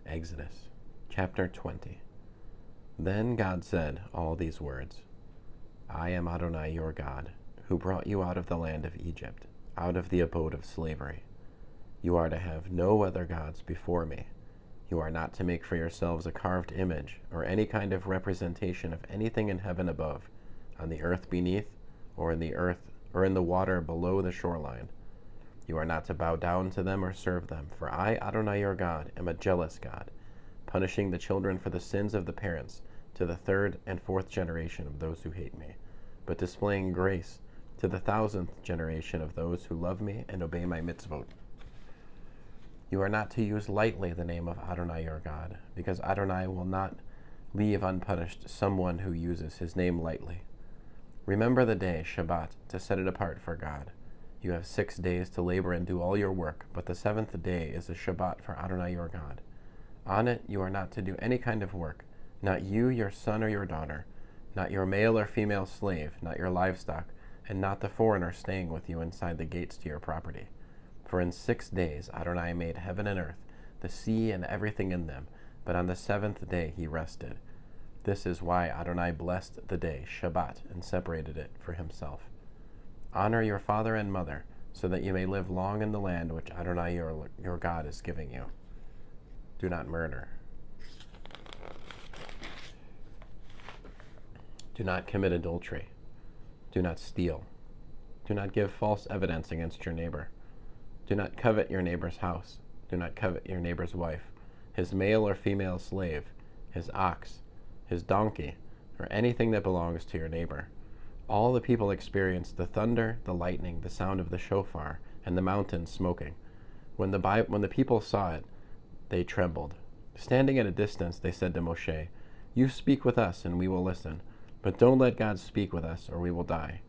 Exodus chapter 20. Then God said all these words: I am Adonai your God, who brought you out of the land of Egypt, out of the abode of slavery. You are to have no other gods before me. You are not to make for yourselves a carved image, or any kind of representation of anything in heaven above, on the earth beneath, or in the water below the shoreline. You are not to bow down to them or serve them, for I, Adonai your God, am a jealous God, punishing the children for the sins of the parents to the third and fourth generation of those who hate me, but displaying grace to the 1000th generation of those who love me and obey my mitzvot. You are not to use lightly the name of Adonai your God, because Adonai will not leave unpunished someone who uses his name lightly. Remember the day, Shabbat, to set it apart for God. You have 6 days to labor and do all your work, but the 7th day is a Shabbat for Adonai your God. On it you are not to do any kind of work, not you, your son or your daughter, not your male or female slave, not your livestock, and not the foreigner staying with you inside the gates to your property. For in 6 days Adonai made heaven and earth, the sea and everything in them, but on the 7th day he rested. This is why Adonai blessed the day, Shabbat, and separated it for himself. Honor your father and mother, so that you may live long in the land which Adonai your God is giving you. Do not murder. Do not commit adultery. Do not steal. Do not give false evidence against your neighbor. Do not covet your neighbor's house. Do not covet your neighbor's wife, his male or female slave, his ox, his donkey, or anything that belongs to your neighbor. All the people experienced the thunder, the lightning, the sound of the shofar, and the mountain smoking. When the people saw it, they trembled. Standing at a distance, they said to Moshe, You speak with us, and we will listen. But don't let God speak with us, or we will die.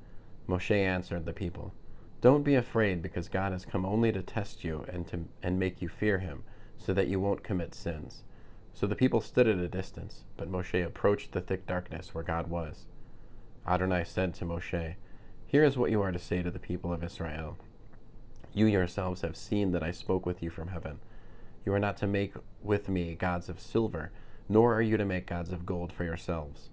Moshe answered the people, Don't be afraid, because God has come only to test you and make you fear him, so that you won't commit sins. So the people stood at a distance, but Moshe approached the thick darkness where God was. Adonai said to Moshe, Here is what you are to say to the people of Israel. You yourselves have seen that I spoke with you from heaven. You are not to make with me gods of silver, nor are you to make gods of gold for yourselves.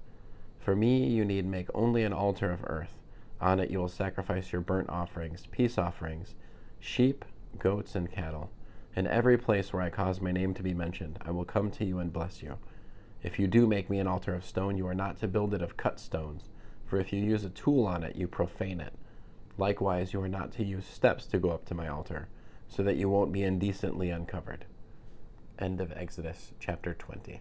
For me you need make only an altar of earth. On it you will sacrifice your burnt offerings, peace offerings, sheep, goats, and cattle. In every place where I cause my name to be mentioned, I will come to you and bless you. If you do make me an altar of stone, you are not to build it of cut stones, for if you use a tool on it, you profane it. Likewise, you are not to use steps to go up to my altar, so that you won't be indecently uncovered. End of Exodus chapter 20.